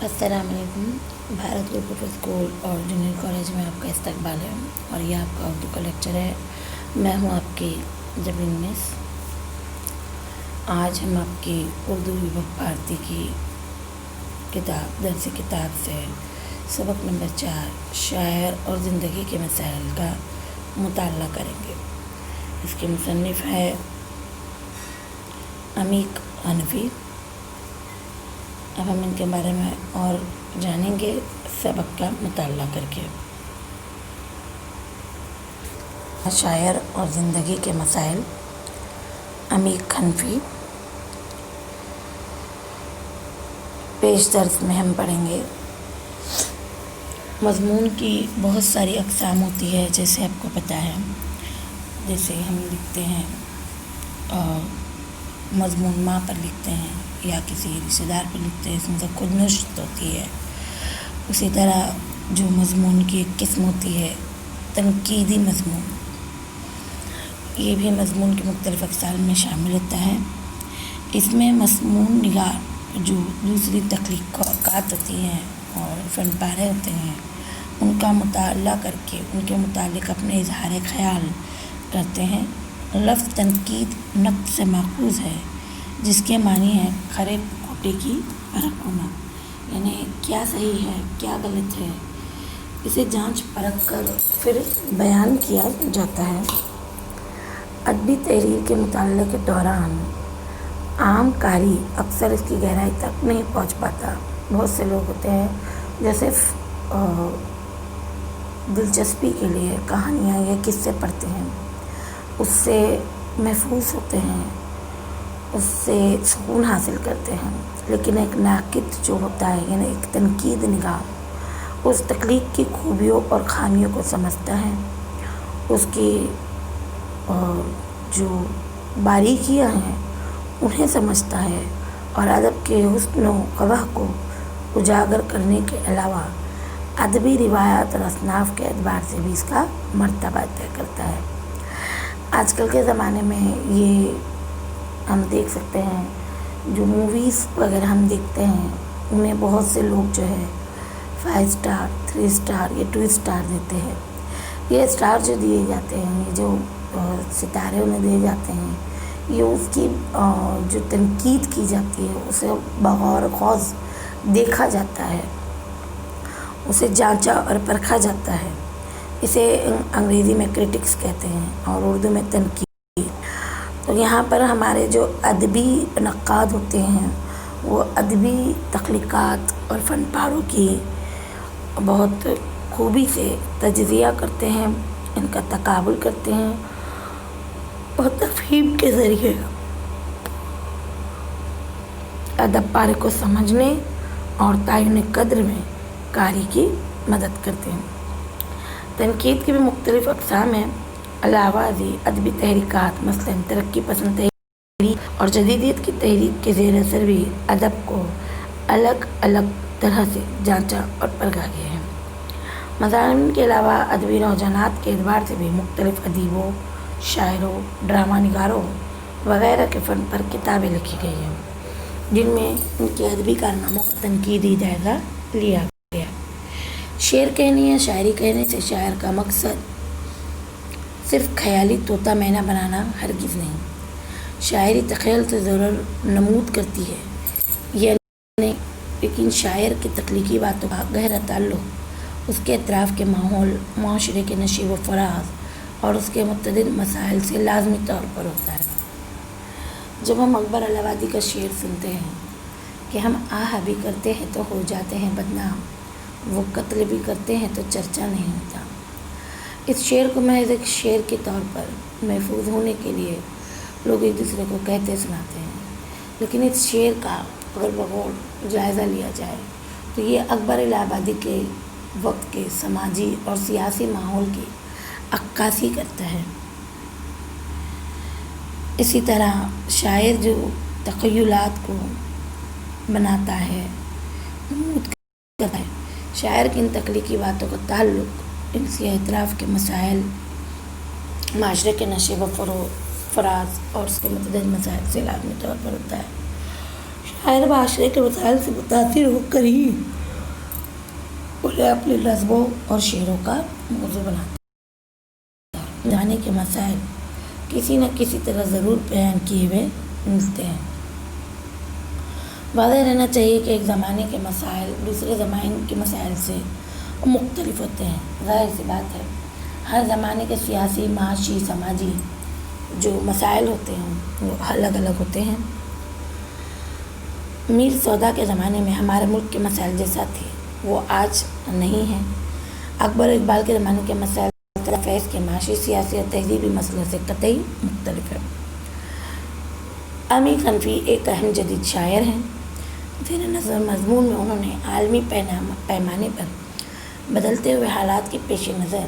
السلام علیکم۔ Bharat group of school اور جونیئر کالج میں آپ کا استقبال ہے اور یہ آپ کا اردو کا لیکچر ہے۔ میں ہوں آپ کی جبین مس۔ آج ہم آپ کی اردو وبھا بھارتی کی کتاب درسی کتاب سے سبق نمبر 4 شاعر اور زندگی کے مسائل کا مطالعہ کریں گے۔ اس کے مصنف ہے عمیق حنفی۔ اب ہم ان کے بارے میں اور جانیں گے سبق کا مطالعہ کر کے۔ شاعر اور زندگی کے مسائل، عمیق حنفی۔ پیش درس میں ہم پڑھیں گے مضمون کی بہت ساری اقسام ہوتی ہے، جیسے آپ کو پتہ ہے۔ جیسے ہم لکھتے ہیں مضمون ماں پر لکھتے ہیں یا کسی رشتہ دار پر لکھتے ہیں، اس میں سے خود نوشت ہوتی ہے۔ اسی طرح جو مضمون کی ایک قسم ہوتی ہے تنقیدی مضمون، یہ بھی مضمون کے مختلف اقسام میں شامل ہوتا ہے۔ اس میں مسموع نگار جو دوسری تخلیقات ہوتی ہیں اور فن پارے ہوتے ہیں، ان کا مطالعہ کر کے ان کے متعلق اپنے اظہار خیال کرتے ہیں۔ لفظ تنقید نقد سے ماخوذ ہے، جس کے معنی ہے کھرے کھوٹے کی پرکھ ہونا، یعنی کیا صحیح ہے کیا غلط ہے، اسے جانچ پرکھ کر پھر بیان کیا جاتا ہے۔ ادبی تحریر کے مطالعے کے دوران عام قاری اکثر اس کی گہرائی تک نہیں پہنچ پاتا۔ بہت سے لوگ ہوتے ہیں جو صرف دلچسپی کے لیے کہانیاں یا قصے پڑھتے ہیں، اس سے محفوظ ہوتے ہیں، اس سے سکون حاصل کرتے ہیں، لیکن ایک ناقد جو ہوتا ہے، یعنی ایک تنقید نگار، اس تخلیق کی خوبیوں اور خامیوں کو سمجھتا ہے، اس کی جو باریکیاں ہیں انہیں سمجھتا ہے، اور ادب کے حسن و قبح کو اجاگر کرنے کے علاوہ ادبی روایات اور اصناف کے اعتبار سے بھی اس کا مرتبہ طے کرتا ہے۔ آج کل کے زمانے میں یہ ہم دیکھ سکتے ہیں، جو موویز وغیرہ ہم دیکھتے ہیں انہیں بہت سے لوگ جو ہے 5 اسٹار 3 اسٹار یا 2 اسٹار دیتے ہیں۔ یہ اسٹار جو دیے جاتے ہیں، یہ جو ستارے انہیں دیے جاتے ہیں، یہ اس کی جو تنقید کی جاتی ہے اسے بغور خوض دیکھا جاتا ہے، اسے جانچا اور پرکھا جاتا ہے۔ اسے انگریزی میں کرٹکس کہتے ہیں اور اردو میں تنقید۔ تو یہاں پر ہمارے جو ادبی نقاد ہوتے ہیں وہ ادبی تخلیقات اور فن پاروں کی بہت خوبی سے تجزیہ کرتے ہیں، ان کا تقابل کرتے ہیں اور تفہیم کے ذریعے ادب پارے کو سمجھنے اور تعین قدر میں قاری کی مدد کرتے ہیں۔ تنقید کی بھی مختلف اقسام ہیں۔ علاوہ ازیں ادبی تحریکات، مثلاً ترقی پسند تحریک اور جدیدیت کی تحریک کے زیر اثر بھی ادب کو الگ الگ طرح سے جانچا اور پرکھا گیا ہے۔ مضامین کے علاوہ ادبی رجحانات کے اعتبار سے بھی مختلف ادیبوں، شاعروں، ڈرامہ نگاروں وغیرہ کے فن پر کتابیں لکھی گئی ہیں، جن میں ان کے ادبی کارناموں کا تنقیدی جائزہ لیا گیا۔ شعر کہنے یا شاعری کہنے سے شاعر کا مقصد صرف خیالی طوطا مینا بنانا ہرگز نہیں۔ شاعری تخیل سے ضرور نمود کرتی ہے، یہ نہیں، لیکن شاعر کی تخلیقی باتوں کا گہرا تعلق اس کے اطراف کے ماحول، معاشرے کے نشیب و فراز اور اس کے متعدد مسائل سے لازمی طور پر ہوتا ہے۔ جب ہم اکبر الہ آبادی کا شعر سنتے ہیں کہ ہم آہ بھی کرتے ہیں تو ہو جاتے ہیں بدنام، وہ قتل بھی کرتے ہیں تو چرچا نہیں ہوتا، اس شعر کو محض ایک شعر کے طور پر محفوظ ہونے کے لیے لوگ ایک دوسرے کو کہتے سناتے ہیں، لیکن اس شعر کا اگر بغور جائزہ لیا جائے تو یہ اکبر الہ آبادی کے وقت کے سماجی اور سیاسی ماحول کی عکاسی کرتا ہے۔ اسی طرح شاعر جو تخیلات کو بناتا ہے، نمود کرتا ہے، شاعر کی ان تخلیقی باتوں کا تعلق انسی اطراف کے مسائل، معاشرے کے نشیب و فراز اور اس کے متعدد مسائل سے لازمی طور پر ہوتا ہے۔ شاعر معاشرے کے مسائل سے متاثر ہو کر ہی انہیں اپنے نظموں اور شعروں کا موضوع بناتا ہے۔ زمانے کے مسائل کسی نہ کسی طرح ضرور بیان کیے ہوئے ملتے ہیں۔ واضح رہنا چاہیے کہ ایک زمانے کے مسائل دوسرے زمانے کے مسائل سے مختلف ہوتے ہیں۔ ظاہر سی بات ہے، ہر زمانے کے سیاسی، معاشی، سماجی جو مسائل ہوتے ہیں وہ الگ الگ ہوتے ہیں۔ میر سودا کے زمانے میں ہمارے ملک کے مسائل جیسا تھے وہ آج نہیں ہیں۔ اکبر و اقبال کے زمانے کے مسائل فیض کے معاشی، سیاسی اور تہذیبی مسئلوں سے قطعی مختلف ہے۔ امیر حنفی ایک اہم جدید شاعر ہیں۔ زیر نظر مضمون میں انہوں نے عالمی پیمانے پر بدلتے ہوئے حالات کے پیش نظر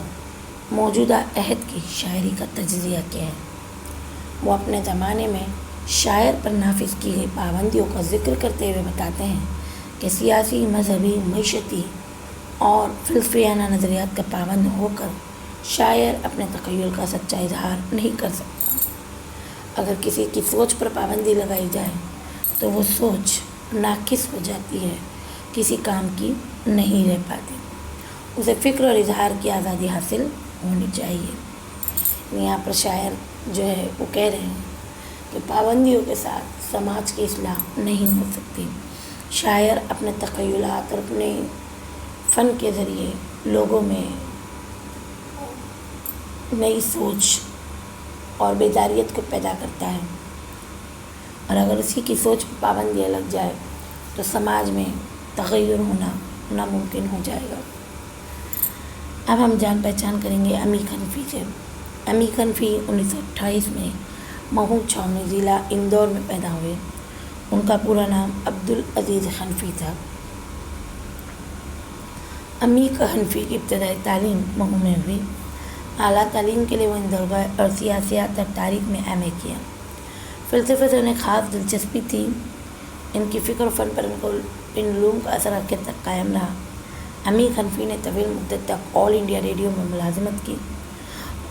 موجودہ عہد کی شاعری کا تجزیہ کیا ہے۔ وہ اپنے زمانے میں شاعر پر نافذ کی گئی پابندیوں کا ذکر کرتے ہوئے بتاتے ہیں کہ سیاسی، مذہبی، معیشتی اور فلسفیانہ نظریات کا پابند ہو کر شاعر اپنے تخیل کا سچا اظہار نہیں کر سکتا۔ اگر کسی کی سوچ پر پابندی لگائی جائے تو وہ سوچ ناقص ہو جاتی ہے، کسی کام کی نہیں رہ پاتی۔ اسے فکر اور اظہار کی آزادی حاصل ہونی چاہیے۔ یہاں پر شاعر جو ہے وہ کہہ رہے ہیں کہ پابندیوں کے ساتھ سماج کی اصلاح نہیں ہو سکتی۔ شاعر اپنے تخیلات اور اپنے فن کے ذریعے لوگوں میں نئی سوچ اور بیداریت کو پیدا کرتا ہے، اور اگر اسی کی سوچ پر پابندیاں لگ جائے تو سماج میں تغیر ہونا ناممکن ہو جائے گا۔ اب ہم جان پہچان کریں گے امیر حنفی سے۔ امیر حنفی 1928 میں مہو چھاؤنی ضلع اندور میں پیدا ہوئے۔ ان کا پورا نام عبدالعزیز حنفی تھا۔ امیر حنفی کی ابتدائی تعلیم مہو میں ہوئی۔ اعلیٰ تعلیم کے لیے وہ اندور گئے اور سیاسیات اور تاریخ میں ایم اے کیا۔ فلسفے سے انہیں خاص دلچسپی تھی۔ ان کی فکر و فن پر ان علوم کا اثر آخر تک قائم رہا۔ امیر حنفی نے طویل مدت تک آل انڈیا ریڈیو میں ملازمت کی۔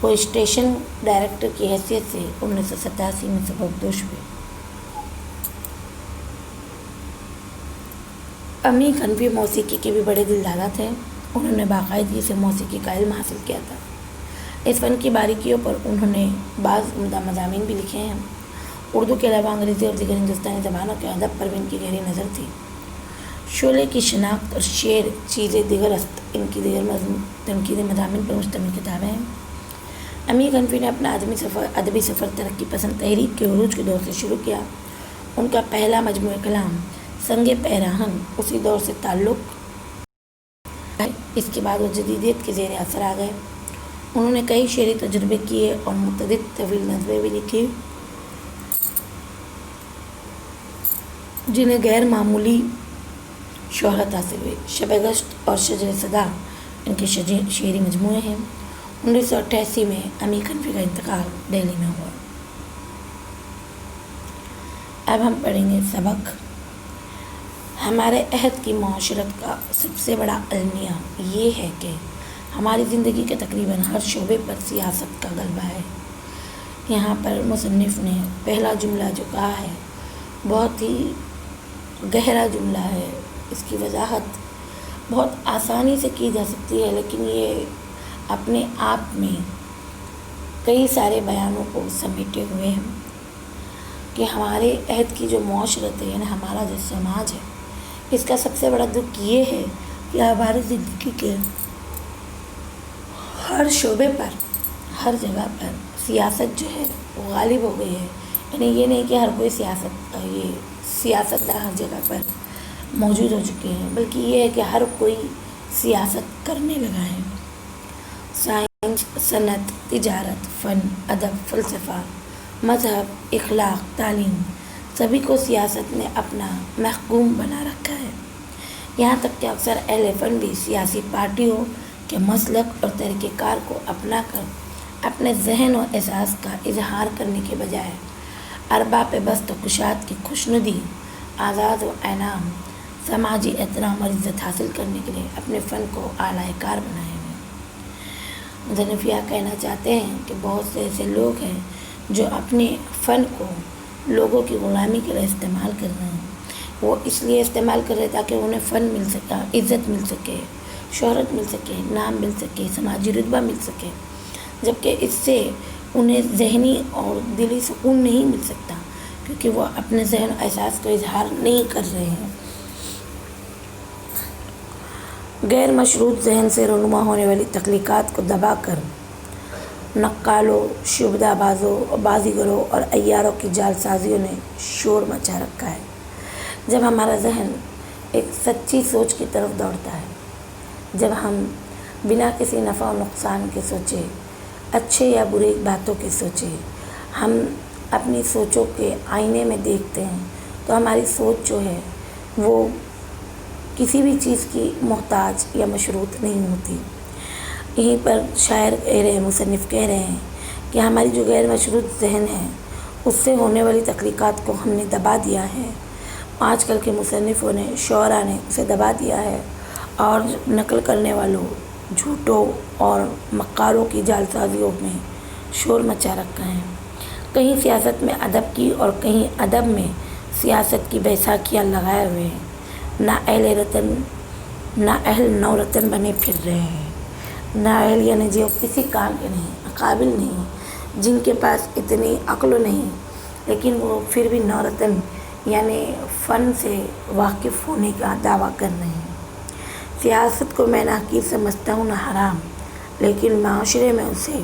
وہ اسٹیشن ڈائریکٹر کی حیثیت سے 1987 میں سبکدوش ہوئے۔ امیر حنفی موسیقی کے بھی بڑے دلدادہ تھے۔ انہوں نے باقاعدگی سے موسیقی کا علم حاصل کیا تھا۔ اس فن کی باریکیوں پر انہوں نے بعض عمدہ مضامین بھی لکھے ہیں۔ اردو کے علاوہ انگریزی اور دیگر ہندوستانی زبانوں کے ادب پر بھی ان کی گہری نظر تھی۔ شعلے کی شناخت اور شعر چیزیں دیگر است ان کی دیگر تنقیدی مضامین پر مشتمل کتابیں ہیں۔ امیر حنفی نے اپنا ادبی سفر ترقی پسند تحریک کے عروج کے دور سے شروع کیا۔ ان کا پہلا مجموعہ کلام سنگ پیراہن اسی دور سے تعلق ہے۔ اس کے بعد وہ جدیدیت کے زیر اثر آ گئے۔ انہوں نے کئی شعری تجربے کیے اور متعدد طویل نظمیں بھی لکھی جنہیں غیر معمولی شہرت حاصل ہوئی۔ شب گشت اور شجر صدا ان کے شعری مجموعے ہیں۔ 1988 میں امیر حنفی کا انتقال دہلی میں ہوا۔ اب ہم پڑھیں گے سبق۔ ہمارے عہد کی معاشرت کا سب سے بڑا المیہ یہ ہے کہ ہماری زندگی کے تقریباً ہر شعبے پر سیاست کا غلبہ ہے۔ یہاں پر مصنف نے پہلا جملہ جو کہا ہے بہت ہی گہرا جملہ ہے۔ اس کی وضاحت بہت آسانی سے کی جا سکتی ہے، لیکن یہ اپنے آپ میں کئی سارے بیانوں کو سمیٹے ہوئے ہیں کہ ہمارے عہد کی جو معاشرت ہے، یعنی ہمارا جو سماج ہے، اس کا سب سے بڑا دکھ یہ ہے کہ ہماری زندگی کے ہر شعبے پر، ہر جگہ پر سیاست جو ہے وہ غالب ہو گئی ہے۔ یعنی یہ نہیں کہ ہر کوئی سیاستدان ہر جگہ پر موجود ہو چکے ہیں، بلکہ یہ ہے کہ ہر کوئی سیاست کرنے لگا ہے۔ سائنس، صنعت، تجارت، فن، ادب، فلسفہ، مذہب، اخلاق، تعلیم، سبھی کو سیاست نے اپنا محکوم بنا رکھا ہے۔ یہاں تک کہ اکثر اہل فن بھی سیاسی پارٹیوں کے مسلک اور طریقہ کار کو اپنا کر اپنے ذہن و احساس کا اظہار کرنے کے بجائے ارباب بست و کشاد کی خوشنودی، آزاد و انعام، سماجی احترام اور عزت حاصل کرنے کے لیے اپنے فن کو اعلیٰ کار بنائے ہوئے۔ مصنف یہ کہنا چاہتے ہیں کہ بہت سے ایسے لوگ ہیں جو اپنے فن کو لوگوں کی غلامی کے لیے استعمال کر رہے ہیں۔ وہ اس لیے استعمال کر رہے تاکہ انہیں فن مل سکے، عزت مل سکے، شہرت مل سکے، نام مل سکے، سماجی رتبہ مل سکے، جبکہ اس سے انہیں ذہنی اور دلی سکون نہیں مل سکتا، کیونکہ وہ اپنے ذہن و احساس کو اظہار نہیں کر رہے ہیں۔ غیر مشروط ذہن سے رونما ہونے والی تخلیقات کو دبا کر نقالوں، شعبدہ بازوں، بازیگروں اور عیاروں کی جال سازیوں نے شور مچا رکھا ہے۔ جب ہمارا ذہن ایک سچی سوچ کی طرف دوڑتا ہے، جب ہم بنا کسی نفع و نقصان کے سوچے، اچھے یا برے باتوں کے سوچے، ہم اپنی سوچوں کے آئینے میں دیکھتے ہیں، تو ہماری سوچ جو ہے وہ کسی بھی چیز کی محتاج یا مشروط نہیں ہوتی۔ یہیں پر شاعر کہہ رہے ہیں، مصنف کہہ رہے ہیں کہ ہماری جو غیر مشروط ذہن ہے اس سے ہونے والی تخلیقات کو ہم نے دبا دیا ہے۔ آج کل کے مصنفوں نے، شعراء نے اسے دبا دیا ہے، اور نقل کرنے والوں، جھوٹوں اور مکاروں کی جال سازیوں میں شور مچا رکھا ہے۔ کہیں سیاست میں ادب کی اور کہیں ادب میں سیاست کی بیساکھیاں لگائے ہوئے ہیں۔ نااہل نو رتن بنے پھر رہے ہیں۔ نااہل یعنی جو کسی کام کے نہیں، قابل نہیں، جن کے پاس اتنی عقل نہیں، لیکن وہ پھر بھی نو رتن یعنی فن سے واقف ہونے کا دعویٰ کر رہے ہیں۔ سیاست کو میں نہ حقیر سمجھتا ہوں نہ حرام، لیکن معاشرے میں اسے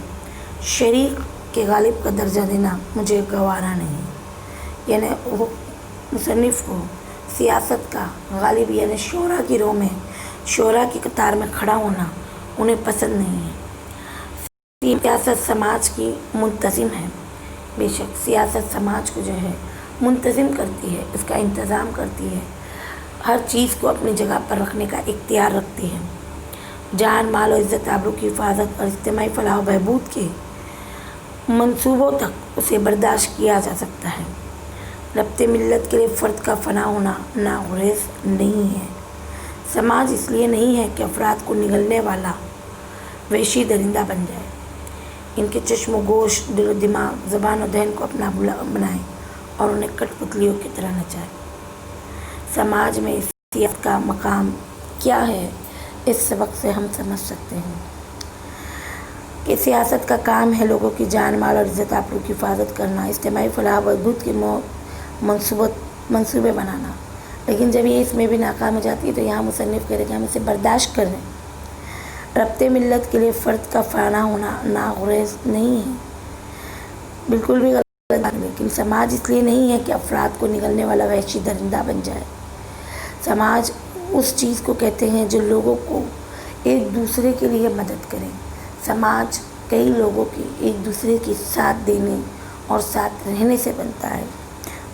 شریک کے غالب کا درجہ دینا مجھے گوارا نہیں۔ یعنی وہ مصنف کو سیاست کا غالب یعنی شعراء کی رو میں، شعراء کی قطار میں کھڑا ہونا انہیں پسند نہیں ہے۔ سیاست سماج کی منتظم ہے، بے شک سیاست سماج کو جو ہے منتظم کرتی ہے، اس کا انتظام کرتی ہے، ہر چیز کو اپنی جگہ پر رکھنے کا اختیار رکھتی ہے۔ جان، مال و عزت آبرو کی حفاظت اور اجتماعی فلاح و بہبود کے منصوبوں تک اسے برداشت کیا جا سکتا ہے۔ ربط ملت کے لیے فرد کا فنا ہونا ناگزیر نہیں ہے۔ سماج اس لیے نہیں ہے کہ افراد کو نگلنے والا وحشی درندہ بن جائے، ان کے چشم و گوش، دل و دماغ، زبان و دہن کو اپنا بنائے اور انہیں کٹ پتلیوں کی طرح نچائے۔ سماج میں سیاست کا مقام کیا ہے، اس سبق سے ہم سمجھ سکتے ہیں کہ سیاست کا کام ہے لوگوں کی جان، مال اور عزت آبرو کی حفاظت کرنا، اجتماعی فلاح و بہبود کے منصوبے بنانا، لیکن جب یہ اس میں بھی ناکام ہو جاتی ہے تو یہاں مصنف کہہ رہے کہ ہم اسے برداشت کر رہے ہیں۔ ربط ملت کے لیے فرد کا فنا ہونا ناگزیر نہیں ہے، بالکل بھی غلط بات، لیکن سماج اس لیے نہیں ہے کہ افراد کو نگلنے والا وحشی درندہ بن جائے۔ سماج اس چیز کو کہتے ہیں جو لوگوں کو ایک دوسرے کے لیے مدد کرے۔ سماج کئی لوگوں کی ایک دوسرے کی ساتھ دینے اور ساتھ رہنے سے بنتا ہے۔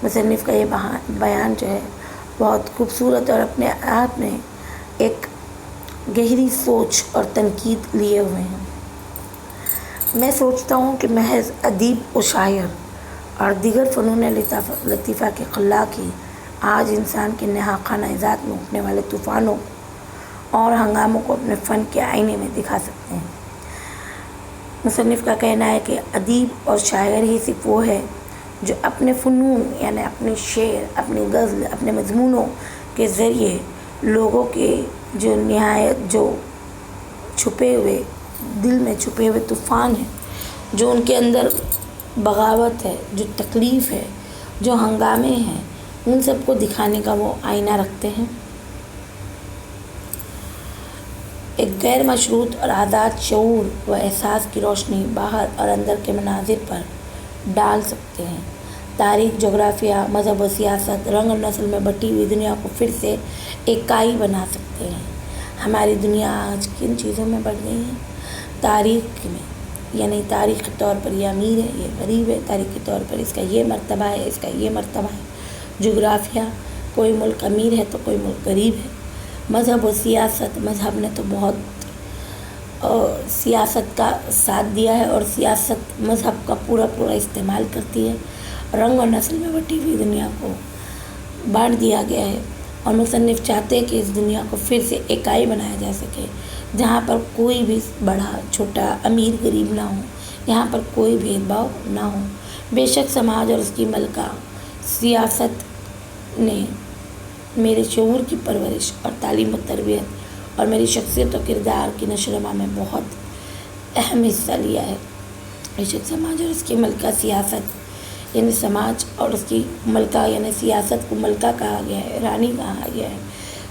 مصنف کا یہ بیان جو ہے بہت خوبصورت اور اپنے آپ میں ایک گہری سوچ اور تنقید لیے ہوئے ہیں۔ میں سوچتا ہوں کہ محض ادیب و شاعر اور دیگر فنون لطیفہ کے خلاق ہی آج انسان کے نہا خانہ ذات میں اٹھنے والے طوفانوں اور ہنگاموں کو اپنے فن کے آئینے میں دکھا سکتے ہیں۔ مصنف کا کہنا ہے کہ ادیب اور شاعر ہی صرف وہ ہے جو اپنے فنون یعنی اپنے شعر، اپنی غزل، اپنے مضمونوں کے ذریعے لوگوں کے جو نہایت جو چھپے ہوئے دل میں چھپے ہوئے طوفان ہیں، جو ان کے اندر بغاوت ہے، جو تکلیف ہے، جو ہنگامے ہیں، ان سب کو دکھانے کا وہ آئینہ رکھتے ہیں۔ ایک غیر مشروط اور آزاد شعور و احساس کی روشنی باہر اور اندر کے مناظر پر ڈال سکتے ہیں۔ تاریخ، جغرافیہ، مذہب و سیاست، رنگ اور نسل میں بٹی ہوئی دنیا کو پھر سے اکائی بنا سکتے ہیں۔ ہماری دنیا آج کن چیزوں میں بڑھ گئی ہے؟ تاریخ میں، یعنی تاریخی طور پر یہ امیر ہے، یہ غریب ہے، تاریخی طور پر اس کا یہ مرتبہ ہے، اس کا یہ مرتبہ ہے۔ جغرافیہ، کوئی ملک امیر ہے تو کوئی ملک غریب ہے۔ مذہب و سیاست، مذہب نے تو بہت سیاست کا ساتھ دیا ہے اور سیاست مذہب کا پورا استعمال کرتی ہے۔ رنگ اور نسل میں بٹی ہوئی دنیا کو بانٹ دیا گیا ہے، اور مصنف چاہتے ہیں کہ اس دنیا کو پھر سے اکائی بنایا جا سکے، جہاں پر کوئی بھی بڑا چھوٹا، امیر غریب نہ ہو، یہاں پر کوئی بھید بھاؤ نہ ہو۔ بے شک سماج اور اس کی ملکہ سیاست نے میرے شعور کی پرورش اور تعلیم و تربیت اور میری شخصیت و کردار کی نشو و نما میں بہت اہم حصہ لیا ہے۔ عشق سماج اور اس کی ملکہ سیاست، یعنی سماج اور اس کی ملکہ یعنی سیاست کو ملکہ کہا گیا ہے، رانی کہا گیا ہے،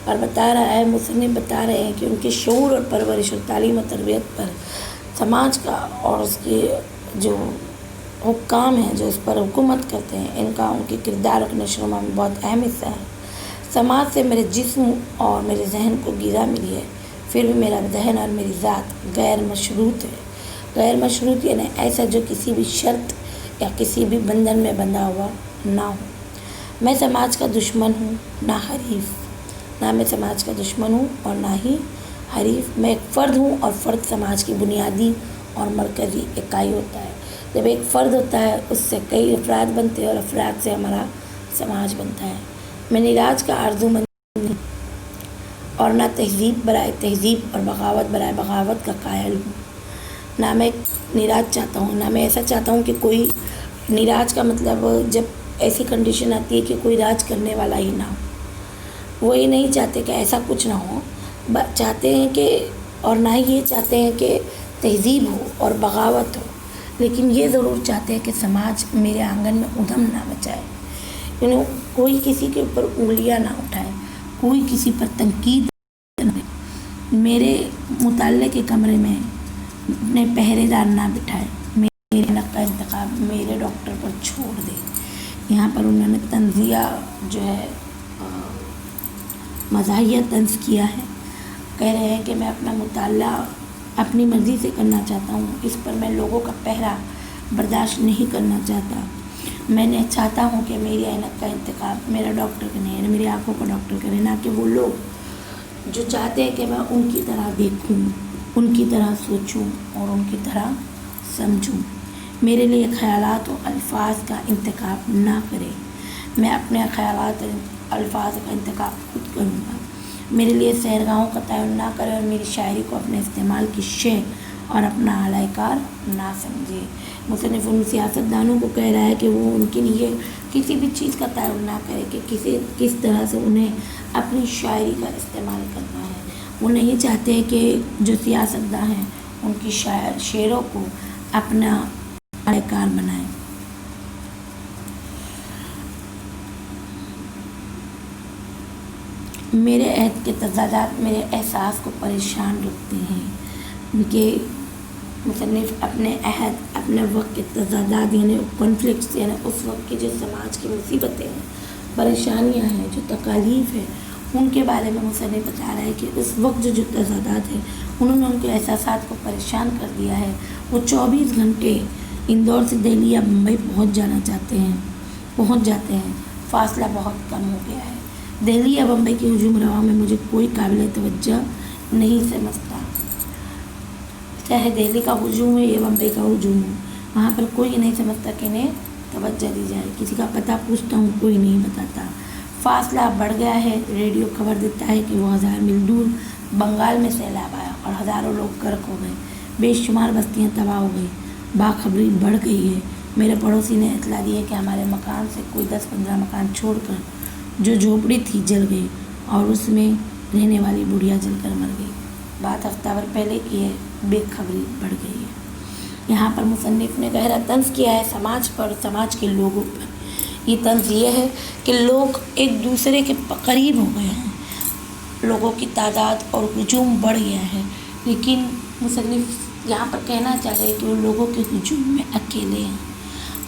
اور بتا رہا ہے، مصنف بتا رہے ہیں کہ ان کے شعور اور پرورش اور تعلیم و تربیت پر سماج کا اور اس کے جو حکام ہیں جو اس پر حکومت کرتے ہیں، ان کا ان کے کردار اور نشو و نما میں بہت اہم حصہ ہے۔ سماج سے میرے جسم اور میرے ذہن کو غذا ملی ہے، پھر بھی میرا ذہن اور میری ذات غیر مشروط ہے۔ غیر مشروط یعنی ایسا جو کسی بھی شرط یا کسی بھی بندھن میں بندھا ہوا نہ ہو۔ میں سماج کا دشمن ہوں نہ حریف، نہ میں سماج کا دشمن ہوں اور نہ ہی حریف۔ میں ایک فرد ہوں اور فرد سماج کی بنیادی اور مرکزی اکائی ہوتا ہے۔ جب ایک فرد ہوتا ہے اس سے کئی افراد بنتے ہیں اور افراد سے ہمارا سماج بنتا ہے۔ میں نیراج کا آرزو مند نہیں اور نہ تہذیب برائے تہذیب اور بغاوت برائے بغاوت کا قائل ہوں۔ نہ میں نیراج چاہتا ہوں، نہ میں ایسا چاہتا ہوں کہ کوئی نیراج کا مطلب جب ایسی کنڈیشن آتی ہے کہ کوئی راج کرنے والا ہی نہ ہو، وہ یہ نہیں چاہتے کہ ایسا کچھ نہ ہو، چاہتے ہیں کہ اور نہ ہی یہ چاہتے ہیں کہ تہذیب ہو اور بغاوت ہو، لیکن یہ ضرور چاہتے ہیں کہ سماج میرے آنگن میں ادھم نہ مچائے، یعنی کوئی کسی کے اوپر انگلیاں نہ اٹھائے، کوئی کسی پر تنقید نہ کرے، میرے مطالعے کے کمرے میں اپنے پہرے دار نہ بٹھائے، میرے نق کا انتخاب میرے ڈاکٹر پر چھوڑ دے۔ یہاں پر انہوں نے طنزیہ جو ہے مزاحیہ طنز کیا ہے، کہہ رہے ہیں کہ میں اپنا مطالعہ اپنی مرضی سے کرنا چاہتا ہوں، اس پر میں لوگوں کا پہرا برداشت نہیں کرنا چاہتا۔ میں نے چاہتا ہوں کہ میری عینک کا انتخاب میرا ڈاکٹر کرے، یعنی میری آنکھوں کا ڈاکٹر کرے، نہ کہ وہ لوگ جو چاہتے ہیں کہ میں ان کی طرح دیکھوں، ان کی طرح سوچوں اور ان کی طرح سمجھوں۔ میرے لیے خیالات و الفاظ کا انتخاب نہ کرے، میں اپنے خیالات اور الفاظ کا انتخاب خود کروں گا۔ میرے لیے سحرگاہوں کا تعین نہ کرے اور میری شاعری کو اپنے استعمال کی شے اور اپنا اعلی کار نہ سمجھے۔ مصنف ان سیاستدانوں کو کہہ رہا ہے کہ وہ ان کے لیے کسی بھی چیز کا تعین نہ کرے کہ کس طرح سے انہیں اپنی شاعری کا استعمال کرنا ہے۔ وہ نہیں چاہتے کہ جو سیاستدان ہیں ان کی شعروں کو اپنا اعلی کار بنائیں۔ میرے عہد کے تضادات میرے احساس کو پریشان رکھتے ہیں۔ ان کے مصنف اپنے عہد، اپنے وقت کے تضادات یعنی کنفلکٹس، یعنی اس وقت کی جو سماج کی مصیبتیں ہیں، پریشانیاں ہیں، جو تکالیف ہیں، ان کے بارے میں مصنف بتا رہا ہے کہ اس وقت جو تضادات ہیں انہوں نے ان کے احساسات کو پریشان کر دیا ہے۔ وہ 24 گھنٹے اندور سے دہلی یا ممبئی پہنچ جاتے ہیں، فاصلہ بہت کم ہو گیا ہے۔ دہلی یا بمبئی کی ہجوم روا میں مجھے کوئی قابل توجہ نہیں سمجھتا، چاہے دہلی کا ہجوم ہے یا بمبئی کا ہجوم ہو، وہاں پر کوئی نہیں سمجھتا کہ انہیں توجہ دی جائے۔ کسی کا پتہ پوچھتا ہوں، کوئی نہیں بتاتا۔ فاصلہ بڑھ گیا ہے، ریڈیو خبر دیتا ہے کہ وہ 1000 میل دور بنگال میں سیلاب آیا اور ہزاروں لوگ غرق ہو گئے، بے شمار بستیاں تباہ ہو گئی، باخبری بڑھ گئی ہے۔ میرے پڑوسی نے اطلاع دی ہے کہ ہمارے مکان سے کوئی 10-15 مکان چھوڑ کر جو جھوپڑی تھی جل گئی اور اس میں رہنے والی بڑھیا جل کر مر گئی۔ بات ہفتہ بھر پہلے کی ہے، بے خبری بڑھ گئی ہے۔ یہاں پر مصنف نے گہرا طنز کیا ہے سماج پر، سماج کے لوگوں پر۔ یہ طنز یہ ہے کہ لوگ ایک دوسرے کے قریب ہو گئے ہیں، لوگوں کی تعداد اور ہجوم بڑھ گیا ہے، لیکن مصنف یہاں پر کہنا چاہ رہے ہیں کہ وہ لوگوں کے ہجوم میں اکیلے ہیں،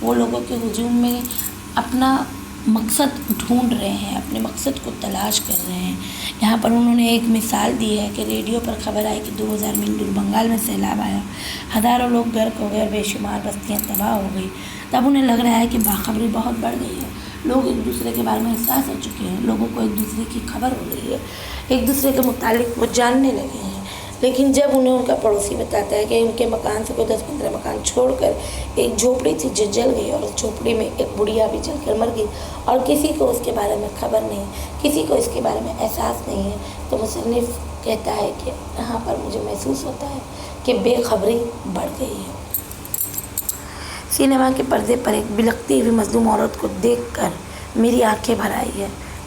وہ لوگوں کے ہجوم میں اپنا مقصد ڈھونڈ رہے ہیں، اپنے مقصد کو تلاش کر رہے ہیں۔ یہاں پر انہوں نے ایک مثال دی ہے کہ ریڈیو پر خبر آئی کہ 2000 میل دور بنگال میں سیلاب آیا، ہزاروں لوگ غرق ہو گئے اور بے شمار بستیاں تباہ ہو گئی۔ تب انہیں لگ رہا ہے کہ باخبری بہت بڑھ گئی ہے، لوگ ایک دوسرے کے بارے میں احساس ہو چکے ہیں، لوگوں کو ایک دوسرے کی خبر ہو رہی ہے، ایک دوسرے کے متعلق وہ جاننے لگے ہیں۔ لیکن جب انہیں ان کا پڑوسی بتاتا ہے کہ ان کے مکان سے کوئی 10-15 مکان چھوڑ کر ایک جھوپڑی تھی جو جل گئی اور اس جھوپڑی میں ایک بڑھیا بھی جل کر مر گئی اور کسی کو اس کے بارے میں خبر نہیں، کسی کو اس کے بارے میں احساس نہیں ہے، تو مصنف کہتا ہے کہ یہاں پر مجھے محسوس ہوتا ہے کہ بے خبری بڑھ گئی ہے۔ سینما کے پردے پر ایک بلکتی ہوئی مظلوم عورت کو دیکھ کر میری آنکھیں بھر آئی ہے۔